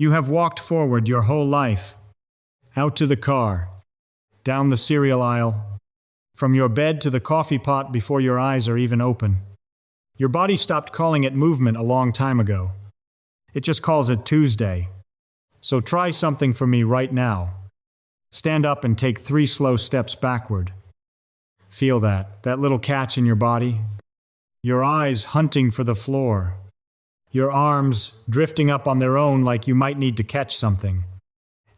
You have walked forward your whole life. Out to the car. Down the cereal aisle. From your bed to the coffee pot before your eyes are even open. Your body stopped calling it movement a long time ago. It just calls it Tuesday. So try something for me right now. Stand up and take 3 slow steps backward. Feel that little catch in your body. Your eyes hunting for the floor. Your arms drifting up on their own like you might need to catch something.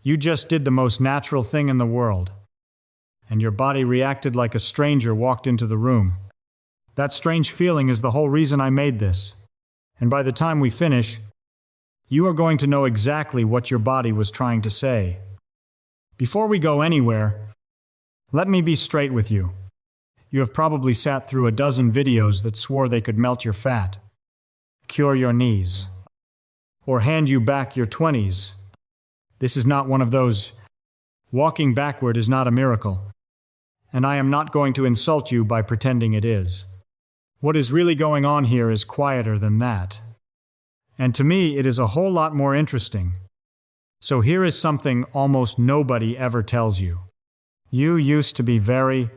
You just did the most natural thing in the world. And your body reacted like a stranger walked into the room. That strange feeling is the whole reason I made this. And by the time we finish, you are going to know exactly what your body was trying to say. Before we go anywhere, let me be straight with you. You have probably sat through a dozen videos that swore they could melt your fat, cure your knees, or hand you back your 20s. This is not one of those. Walking backward is not a miracle. And I am not going to insult you by pretending it is. What is really going on here is quieter than that. And to me, it is a whole lot more interesting. So here is something almost nobody ever tells you. You used to be very,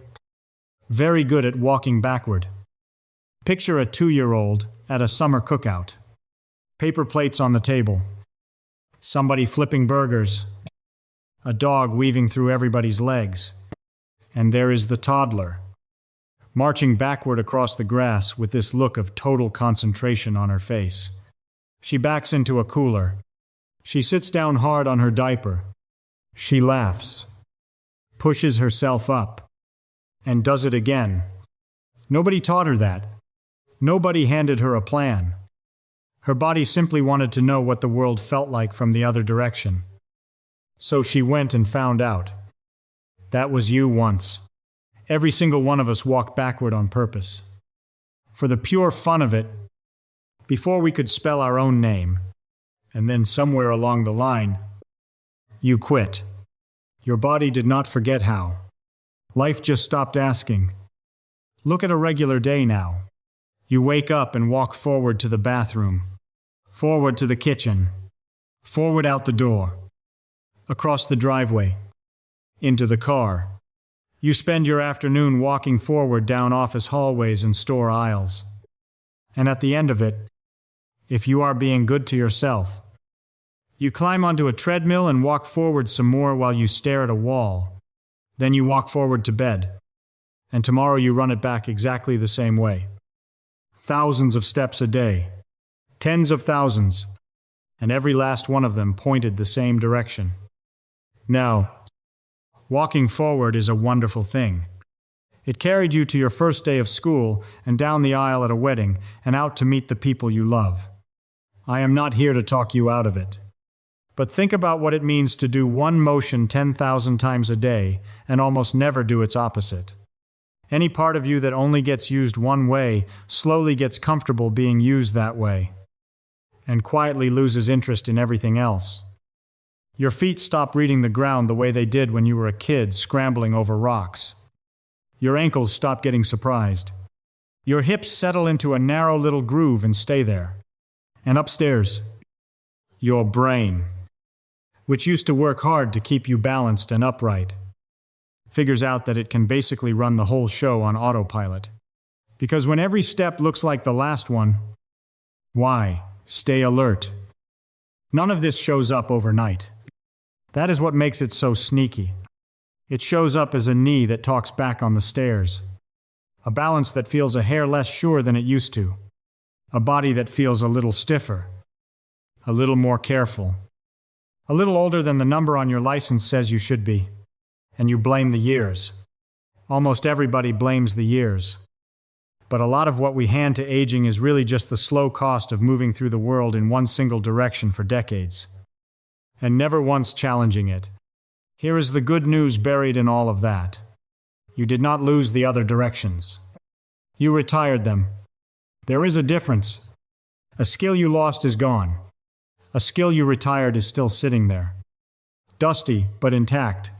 very good at walking backward. Picture a 2-year-old at a summer cookout. Paper plates on the table. Somebody flipping burgers. A dog weaving through everybody's legs. And there is the toddler, marching backward across the grass with this look of total concentration on her face. She backs into a cooler. She sits down hard on her diaper. She laughs, pushes herself up, and does it again. Nobody taught her that. Nobody handed her a plan. Her body simply wanted to know what the world felt like from the other direction. So she went and found out. That was you once. Every single one of us walked backward on purpose. For the pure fun of it, before we could spell our own name. And then somewhere along the line, you quit. Your body did not forget how. Life just stopped asking. Look at a regular day now. You wake up and walk forward to the bathroom, forward to the kitchen, forward out the door, across the driveway, into the car. You spend your afternoon walking forward down office hallways and store aisles. And at the end of it, if you are being good to yourself, you climb onto a treadmill and walk forward some more while you stare at a wall. Then you walk forward to bed. And tomorrow you run it back exactly the same way. Thousands of steps a day. Tens of thousands. And every last one of them pointed the same direction. Now, walking forward is a wonderful thing. It carried you to your first day of school and down the aisle at a wedding and out to meet the people you love. I am not here to talk you out of it. But think about what it means to do one motion 10,000 times a day and almost never do its opposite. Any part of you that only gets used one way slowly gets comfortable being used that way and quietly loses interest in everything else. Your feet stop reading the ground the way they did when you were a kid scrambling over rocks. Your ankles stop getting surprised. Your hips settle into a narrow little groove and stay there. And upstairs, your brain, which used to work hard to keep you balanced and upright, figures out that it can basically run the whole show on autopilot. Because when every step looks like the last one, why? Stay alert. None of this shows up overnight. That is what makes it so sneaky. It shows up as a knee that talks back on the stairs, a balance that feels a hair less sure than it used to, a body that feels a little stiffer, a little more careful, a little older than the number on your license says you should be, and you blame the years. Almost everybody blames the years. But a lot of what we hand to aging is really just the slow cost of moving through the world in one single direction for decades, and never once challenging it. Here is the good news buried in all of that. You did not lose the other directions. You retired them. There is a difference. A skill you lost is gone. A skill you retired is still sitting there. Dusty, but intact.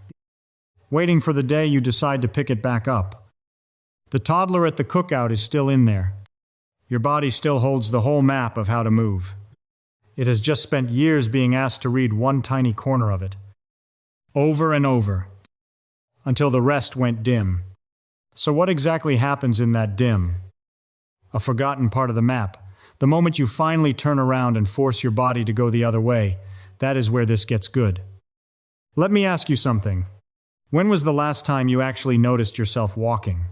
Waiting for the day you decide to pick it back up. The toddler at the cookout is still in there. Your body still holds the whole map of how to move. It has just spent years being asked to read one tiny corner of it. Over and over. Until the rest went dim. So what exactly happens in that dim? A forgotten part of the map. The moment you finally turn around and force your body to go the other way, that is where this gets good. Let me ask you something. When was the last time you actually noticed yourself walking?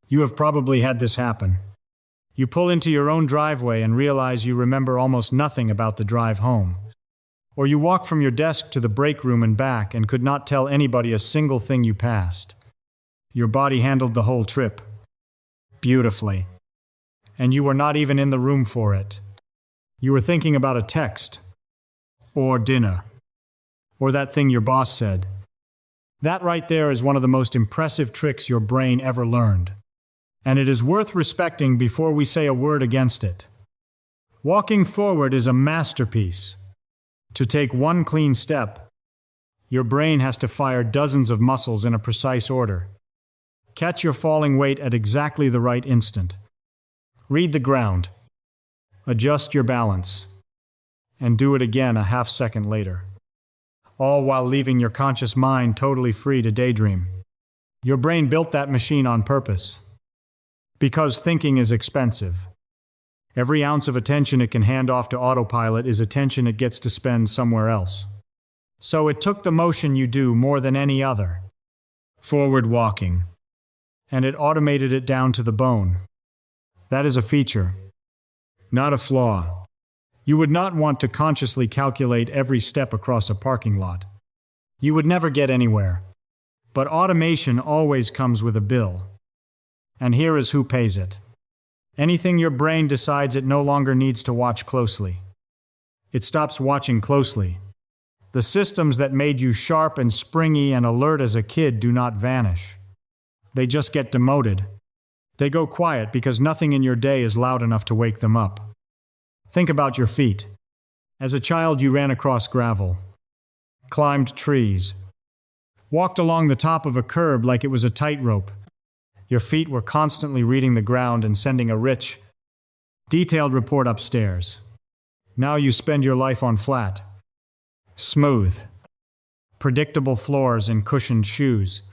You have probably had this happen. You pull into your own driveway and realize you remember almost nothing about the drive home. Or you walk from your desk to the break room and back and could not tell anybody a single thing you passed. Your body handled the whole trip. Beautifully. And you were not even in the room for it. You were thinking about a text. Or dinner. Or that thing your boss said. That right there is one of the most impressive tricks your brain ever learned. And it is worth respecting before we say a word against it. Walking forward is a masterpiece. To take one clean step, your brain has to fire dozens of muscles in a precise order. Catch your falling weight at exactly the right instant. Read the ground. Adjust your balance. And do it again a half second later. All while leaving your conscious mind totally free to daydream. Your brain built that machine on purpose. Because thinking is expensive. Every ounce of attention it can hand off to autopilot is attention it gets to spend somewhere else. So it took the motion you do more than any other. Forward walking. And it automated it down to the bone. That is a feature, not a flaw. You would not want to consciously calculate every step across a parking lot. You would never get anywhere. But automation always comes with a bill. And here is who pays it. Anything your brain decides it no longer needs to watch closely. It stops watching closely. The systems that made you sharp and springy and alert as a kid do not vanish. They just get demoted. They go quiet because nothing in your day is loud enough to wake them up. Think about your feet. As a child, you ran across gravel, climbed trees, walked along the top of a curb like it was a tightrope. Your feet were constantly reading the ground and sending a rich, detailed report upstairs. Now you spend your life on flat, smooth, predictable floors and cushioned shoes,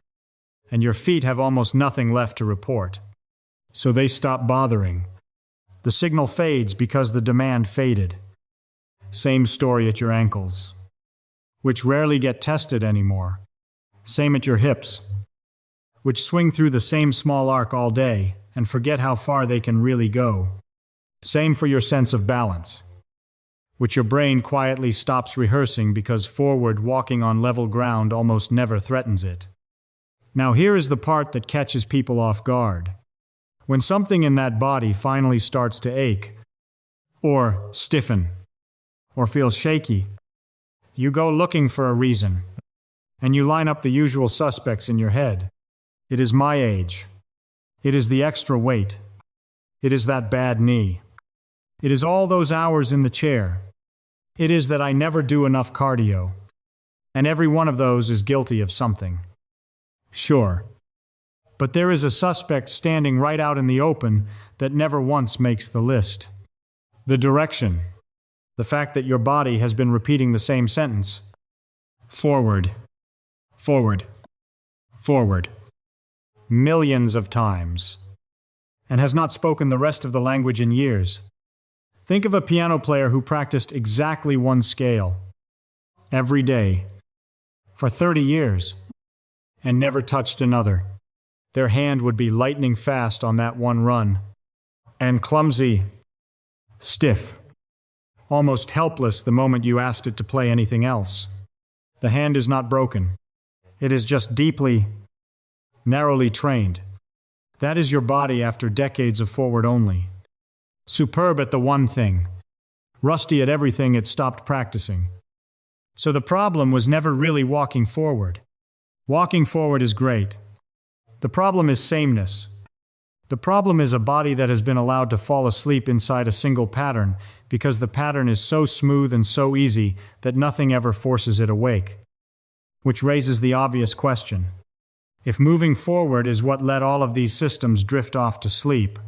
and your feet have almost nothing left to report. So they stop bothering. The signal fades because the demand faded. Same story at your ankles, which rarely get tested anymore. Same at your hips, which swing through the same small arc all day and forget how far they can really go. Same for your sense of balance, which your brain quietly stops rehearsing because forward walking on level ground almost never threatens it. Now here is the part that catches people off guard. When something in that body finally starts to ache, or stiffen, or feel shaky, you go looking for a reason, and you line up the usual suspects in your head. It is my age. It is the extra weight. It is that bad knee. It is all those hours in the chair. It is that I never do enough cardio. And every one of those is guilty of something. Sure. But there is a suspect standing right out in the open that never once makes the list. The direction. The fact that your body has been repeating the same sentence. Forward. Forward. Forward. Millions of times. And has not spoken the rest of the language in years. Think of a piano player who practiced exactly one scale. Every day. For 30 years. And never touched another. Their hand would be lightning fast on that one run. And clumsy. Stiff. Almost helpless the moment you asked it to play anything else. The hand is not broken. It is just deeply, narrowly trained. That is your body after decades of forward only. Superb at the one thing. Rusty at everything it stopped practicing. So the problem was never really walking forward. Walking forward is great. The problem is sameness. The problem is a body that has been allowed to fall asleep inside a single pattern because the pattern is so smooth and so easy that nothing ever forces it awake. Which raises the obvious question. If moving forward is what let all of these systems drift off to sleep,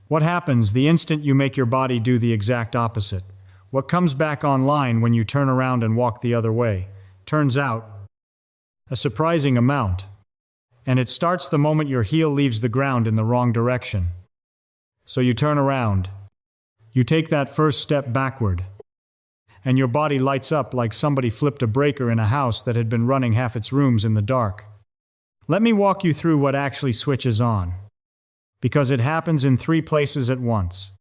what happens the instant you make your body do the exact opposite? What comes back online when you turn around and walk the other way? Turns out, a surprising amount. And it starts the moment your heel leaves the ground in the wrong direction. So you turn around. You take that first step backward. And your body lights up like somebody flipped a breaker in a house that had been running half its rooms in the dark. Let me walk you through what actually switches on. Because it happens in 3 places at once.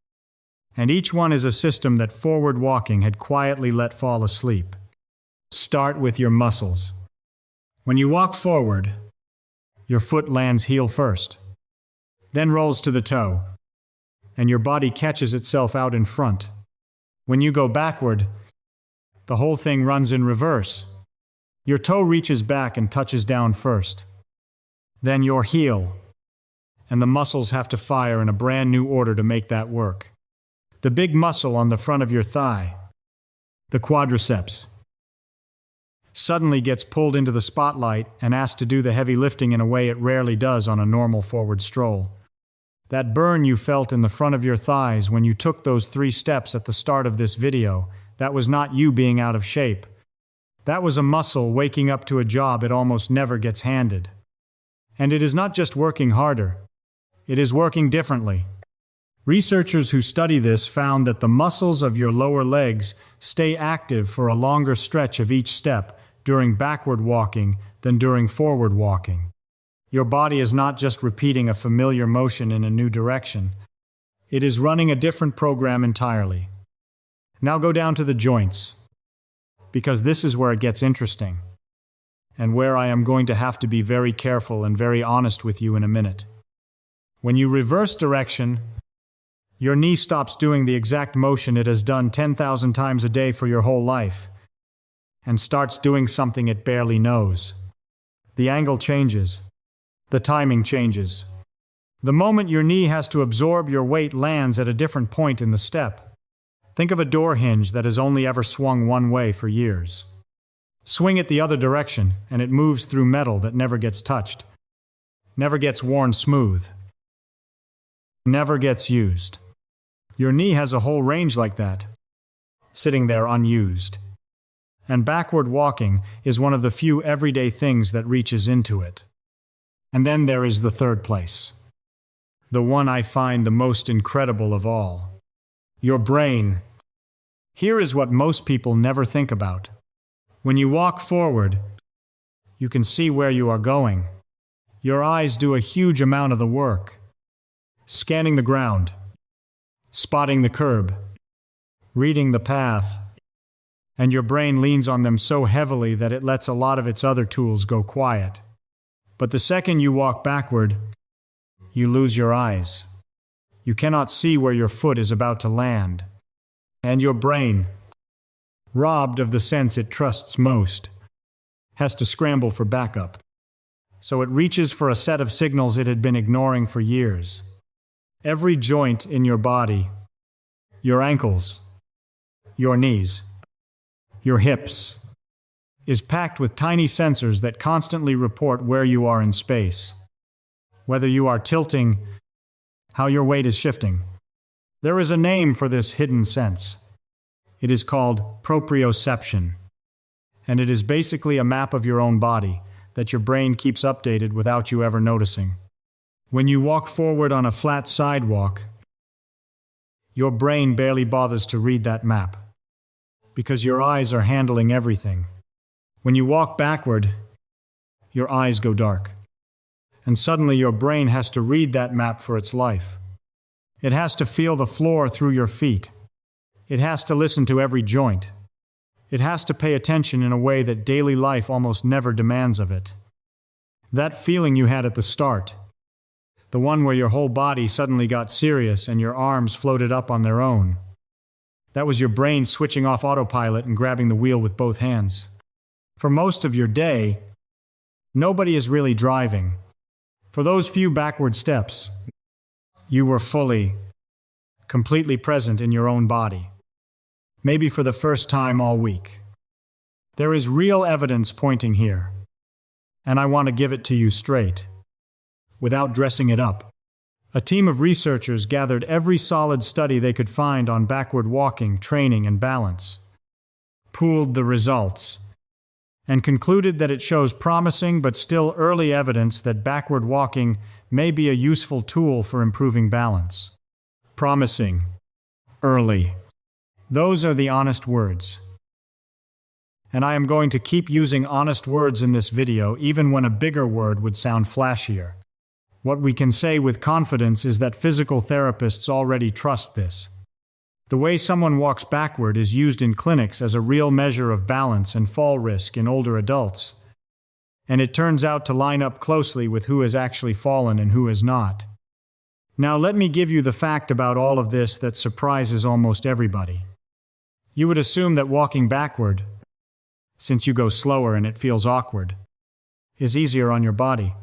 And each one is a system that forward walking had quietly let fall asleep. Start with your muscles. When you walk forward, your foot lands heel first, then rolls to the toe, and your body catches itself out in front. When you go backward, the whole thing runs in reverse. Your toe reaches back and touches down first. Then your heel, and the muscles have to fire in a brand new order to make that work. The big muscle on the front of your thigh, the quadriceps, suddenly gets pulled into the spotlight and asked to do the heavy lifting in a way it rarely does on a normal forward stroll. That burn you felt in the front of your thighs when you took those 3 steps at the start of this video, that was not you being out of shape. That was a muscle waking up to a job it almost never gets handed. And it is not just working harder, it is working differently. Researchers who study this found that the muscles of your lower legs stay active for a longer stretch of each step during backward walking than during forward walking. Your body is not just repeating a familiar motion in a new direction. It is running a different program entirely. Now go down to the joints, because this is where it gets interesting, and where I am going to have to be very careful and very honest with you in a minute. When you reverse direction, your knee stops doing the exact motion it has done 10,000 times a day for your whole life, and starts doing something it barely knows. The angle changes. The timing changes. The moment your knee has to absorb your weight lands at a different point in the step. Think of a door hinge that has only ever swung one way for years. Swing it the other direction, and it moves through metal that never gets touched, never gets worn smooth, never gets used. Your knee has a whole range like that, sitting there unused. And backward walking is one of the few everyday things that reaches into it. And then there is the third place. The one I find the most incredible of all. Your brain. Here is what most people never think about. When you walk forward, you can see where you are going. Your eyes do a huge amount of the work. Scanning the ground, spotting the curb, reading the path, and your brain leans on them so heavily that it lets a lot of its other tools go quiet. But the second you walk backward, you lose your eyes. You cannot see where your foot is about to land. And your brain, robbed of the sense it trusts most, has to scramble for backup. So it reaches for a set of signals it had been ignoring for years. Every joint in your body, your ankles, your knees, your hips, is packed with tiny sensors that constantly report where you are in space. Whether you are tilting, how your weight is shifting. There is a name for this hidden sense. It is called proprioception. And it is basically a map of your own body that your brain keeps updated without you ever noticing. When you walk forward on a flat sidewalk, your brain barely bothers to read that map, because your eyes are handling everything. When you walk backward, your eyes go dark, and suddenly your brain has to read that map for its life. It has to feel the floor through your feet. It has to listen to every joint. It has to pay attention in a way that daily life almost never demands of it. That feeling you had at the start, the one where your whole body suddenly got serious and your arms floated up on their own, that was your brain switching off autopilot and grabbing the wheel with both hands. For most of your day, nobody is really driving. For those few backward steps, you were fully, completely present in your own body. Maybe for the first time all week. There is real evidence pointing here, and I want to give it to you straight, without dressing it up. A team of researchers gathered every solid study they could find on backward walking, training, and balance, pooled the results, and concluded that it shows promising but still early evidence that backward walking may be a useful tool for improving balance. Promising. Early. Those are the honest words. And I am going to keep using honest words in this video even when a bigger word would sound flashier. What we can say with confidence is that physical therapists already trust this. The way someone walks backward is used in clinics as a real measure of balance and fall risk in older adults. And it turns out to line up closely with who has actually fallen and who has not. Now let me give you the fact about all of this that surprises almost everybody. You would assume that walking backward, since you go slower and it feels awkward, is easier on your body.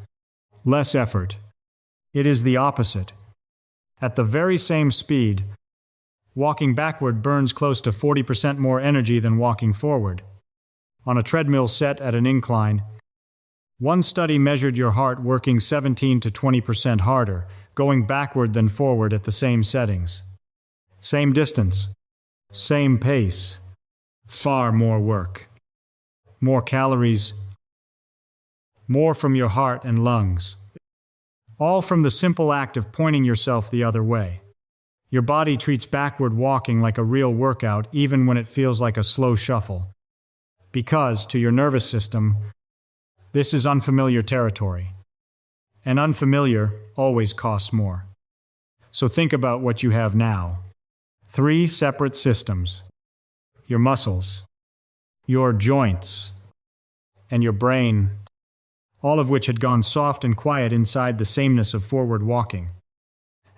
Less effort. It is the opposite. At the very same speed, walking backward burns close to 40% more energy than walking forward. On a treadmill set at an incline, one study measured your heart working 17 to 20% harder, going backward than forward at the same settings. Same distance, same pace, far more work. More calories, more from your heart and lungs. All from the simple act of pointing yourself the other way. Your body treats backward walking like a real workout even when it feels like a slow shuffle. Because, to your nervous system, this is unfamiliar territory. And unfamiliar always costs more. So think about what you have now. 3 separate systems. Your muscles, your joints, and your brain, all of which had gone soft and quiet inside the sameness of forward walking.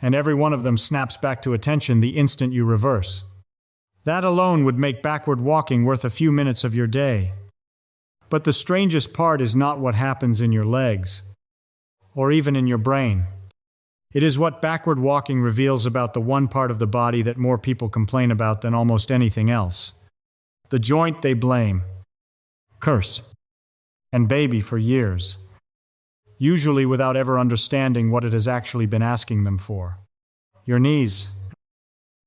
And every one of them snaps back to attention the instant you reverse. That alone would make backward walking worth a few minutes of your day. But the strangest part is not what happens in your legs, or even in your brain. It is what backward walking reveals about the one part of the body that more people complain about than almost anything else. The joint they blame, curse, and baby for years, usually without ever understanding what it has actually been asking them for. Your knees.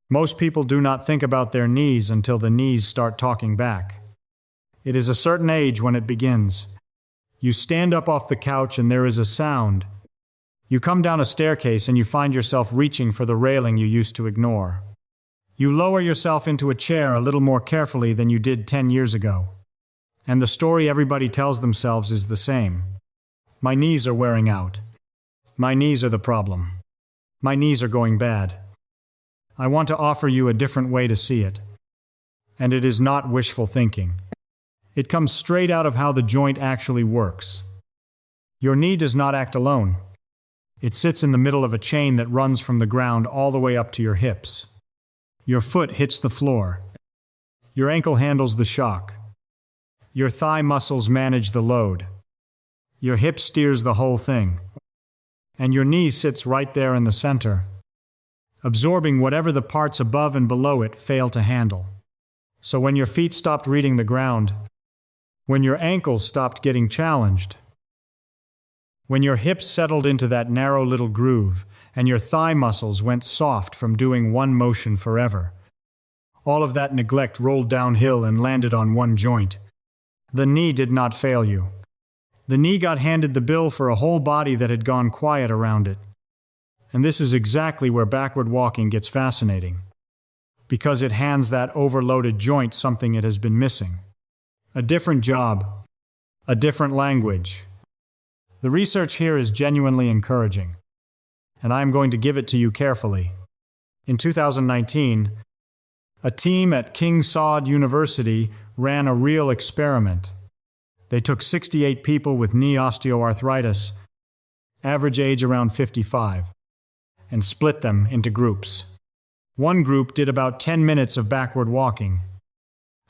Most people do not think about their knees until the knees start talking back. It is a certain age when it begins. You stand up off the couch and there is a sound. You come down a staircase and you find yourself reaching for the railing you used to ignore. You lower yourself into a chair a little more carefully than you did 10 years ago. And the story everybody tells themselves is the same. My knees are wearing out. My knees are the problem. My knees are going bad. I want to offer you a different way to see it. And it is not wishful thinking. It comes straight out of how the joint actually works. Your knee does not act alone. It sits in the middle of a chain that runs from the ground all the way up to your hips. Your foot hits the floor. Your ankle handles the shock. Your thigh muscles manage the load. Your hip steers the whole thing. And your knee sits right there in the center, absorbing whatever the parts above and below it fail to handle. So when your feet stopped reading the ground, when your ankles stopped getting challenged, when your hips settled into that narrow little groove, and your thigh muscles went soft from doing one motion forever, all of that neglect rolled downhill and landed on one joint. The knee did not fail you. The knee got handed the bill for a whole body that had gone quiet around it. And this is exactly where backward walking gets fascinating. Because it hands that overloaded joint something it has been missing. A different job. A different language. The research here is genuinely encouraging. And I am going to give it to you carefully. In 2019, a team at King Saud University ran a real experiment. They took 68 people with knee osteoarthritis, average age around 55, and split them into groups. One group did about 10 minutes of backward walking,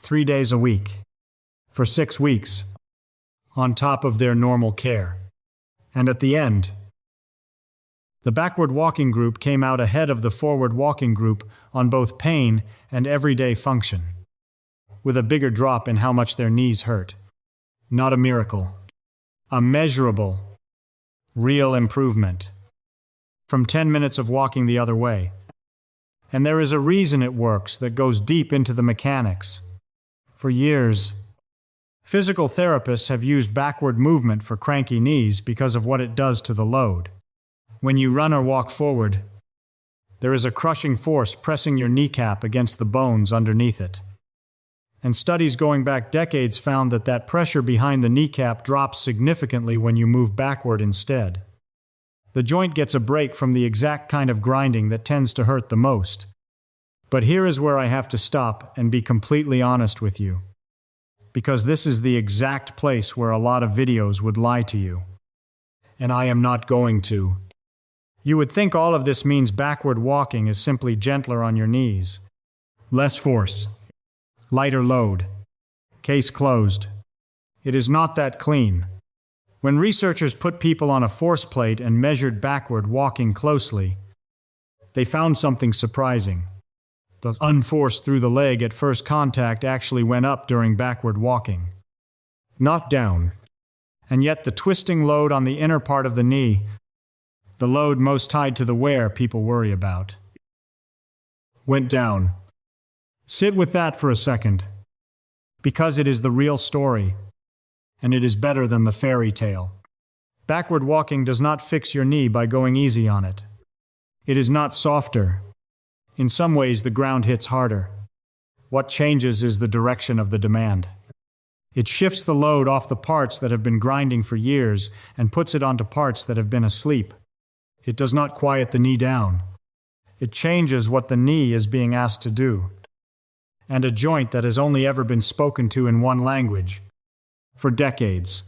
3 days a week, for 6 weeks, on top of their normal care. And at the end, the backward walking group came out ahead of the forward walking group on both pain and everyday function, with a bigger drop in how much their knees hurt. Not a miracle. A measurable, real improvement. from 10 minutes of walking the other way. And there is a reason it works that goes deep into the mechanics. For years, physical therapists have used backward movement for cranky knees because of what it does to the load. When you run or walk forward, there is a crushing force pressing your kneecap against the bones underneath it. And studies going back decades found that pressure behind the kneecap drops significantly when you move backward instead. The joint gets a break from the exact kind of grinding that tends to hurt the most. But here is where I have to stop and be completely honest with you. Because this is the exact place where a lot of videos would lie to you. And I am not going to. You would think all of this means backward walking is simply gentler on your knees. Less force. Lighter load. Case closed. It is not that clean. When researchers put people on a force plate and measured backward walking closely, they found something surprising. The unforce through the leg at first contact actually went up during backward walking, not down. And yet the twisting load on the inner part of the knee, the load most tied to the wear people worry about, went down. Sit with that for a second, because it is the real story, and it is better than the fairy tale. Backward walking does not fix your knee by going easy on it. It is not softer. In some ways, the ground hits harder. What changes is the direction of the demand. It shifts the load off the parts that have been grinding for years and puts it onto parts that have been asleep. It does not quiet the knee down. It changes what the knee is being asked to do. And a joint that has only ever been spoken to in one language, for decades,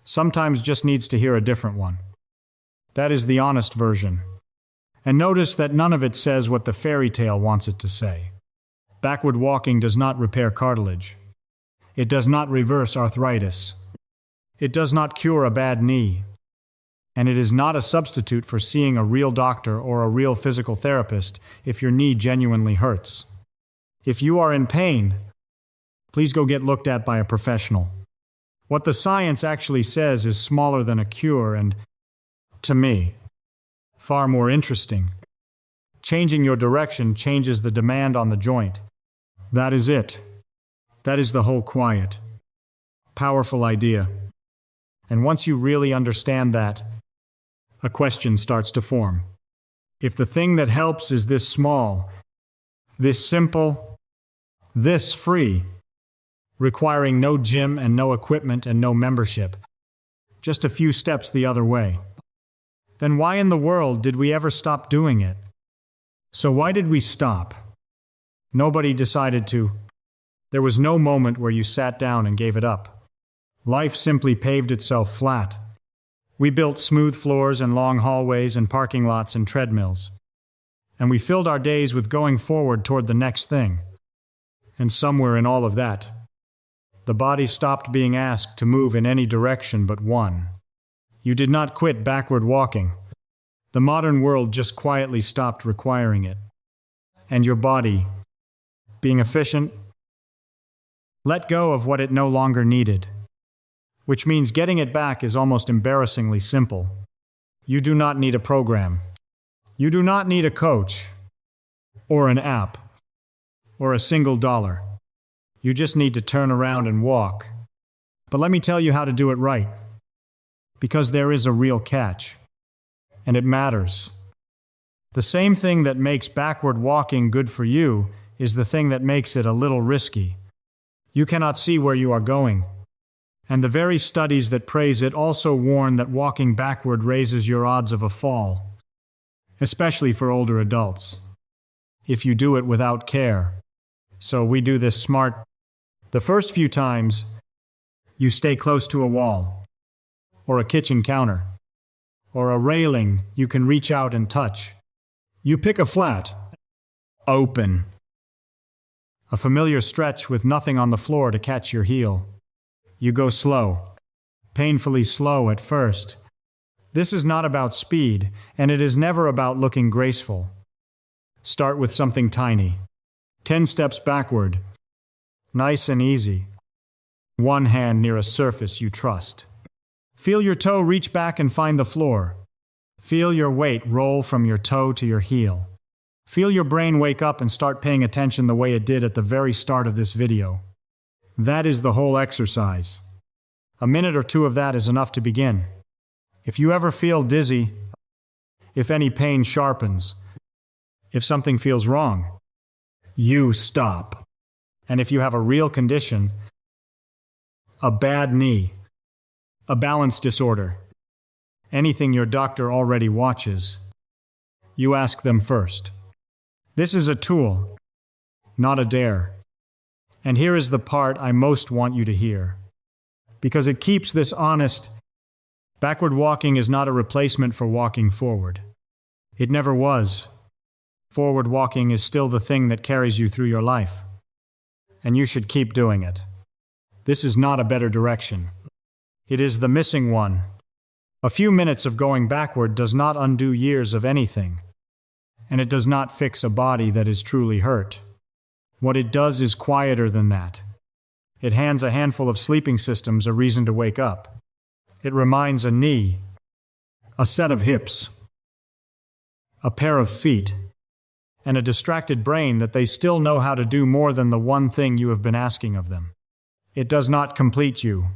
sometimes just needs to hear a different one. That is the honest version. And notice that none of it says what the fairy tale wants it to say. Backward walking does not repair cartilage. It does not reverse arthritis. It does not cure a bad knee. And it is not a substitute for seeing a real doctor or a real physical therapist if your knee genuinely hurts. If you are in pain, please go get looked at by a professional. What the science actually says is smaller than a cure and, to me, far more interesting. Changing your direction changes the demand on the joint. That is it. That is the whole quiet, powerful idea. And once you really understand that, a question starts to form. If the thing that helps is this small, this simple, this free, requiring no gym and no equipment and no membership, just a few steps the other way, then why in the world did we ever stop doing it? So why did we stop? Nobody decided to. There was no moment where you sat down and gave it up. Life simply paved itself flat. We built smooth floors and long hallways and parking lots and treadmills. And we filled our days with going forward toward the next thing. And somewhere in all of that, the body stopped being asked to move in any direction but one. You did not quit backward walking. The modern world just quietly stopped requiring it. And your body, being efficient, let go of what it no longer needed. Which means getting it back is almost embarrassingly simple. You do not need a program. You do not need a coach, or an app, or a single dollar. You just need to turn around and walk. But let me tell you how to do it right. Because there is a real catch. And it matters. The same thing that makes backward walking good for you is the thing that makes it a little risky. You cannot see where you are going. And the very studies that praise it also warn that walking backward raises your odds of a fall, especially for older adults, if you do it without care. So we do this smart. The first few times, you stay close to a wall, or a kitchen counter, or a railing you can reach out and touch. You pick a flat, open, a familiar stretch with nothing on the floor to catch your heel. You go slow, painfully slow at first. This is not about speed, and it is never about looking graceful. Start with something tiny. 10 steps backward. Nice and easy. One hand near a surface you trust. Feel your toe reach back and find the floor. Feel your weight roll from your toe to your heel. Feel your brain wake up and start paying attention the way it did at the very start of this video. That is the whole exercise. A minute or two of that is enough to begin. If you ever feel dizzy, if any pain sharpens, if something feels wrong, you stop. And if you have a real condition, a bad knee, a balance disorder, anything your doctor already watches, you ask them first. This is a tool, not a dare. And here is the part I most want you to hear. Because it keeps this honest. Backward walking is not a replacement for walking forward. It never was. Forward walking is still the thing that carries you through your life. And you should keep doing it. This is not a better direction. It is the missing one. A few minutes of going backward does not undo years of anything. And it does not fix a body that is truly hurt. What it does is quieter than that. It hands a handful of sleeping systems a reason to wake up. It reminds a knee, a set of hips, a pair of feet, and a distracted brain that they still know how to do more than the one thing you have been asking of them. It does not complete you.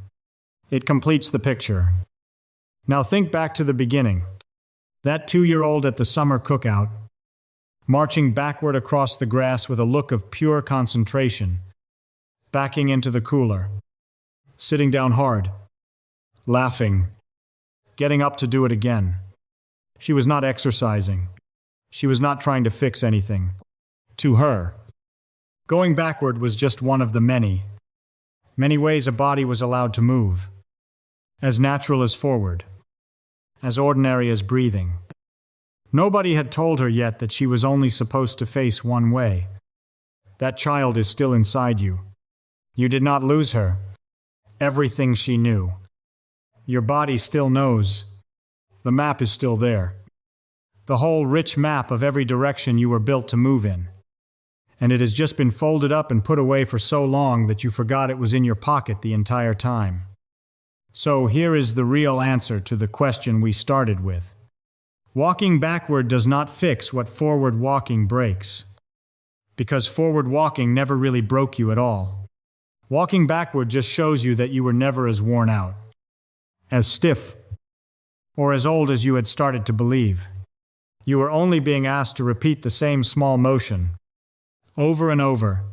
It completes the picture. Now think back to the beginning. That 2-year-old at the summer cookout, marching backward across the grass with a look of pure concentration, backing into the cooler, sitting down hard, laughing, getting up to do it again. She was not exercising. She was not trying to fix anything. To her, going backward was just one of the many ways a body was allowed to move. As natural as forward. As ordinary as breathing. Nobody had told her yet that she was only supposed to face one way. That child is still inside you. You did not lose her. Everything she knew. Your body still knows. The map is still there. The whole rich map of every direction you were built to move in. And it has just been folded up and put away for so long that you forgot it was in your pocket the entire time. So here is the real answer to the question we started with. Walking backward does not fix what forward walking breaks. Because forward walking never really broke you at all. Walking backward just shows you that you were never as worn out, as stiff, or as old as you had started to believe. You were only being asked to repeat the same small motion, over and over,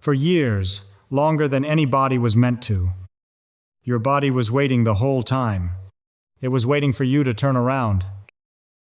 for years, longer than any body was meant to. Your body was waiting the whole time. It was waiting for you to turn around.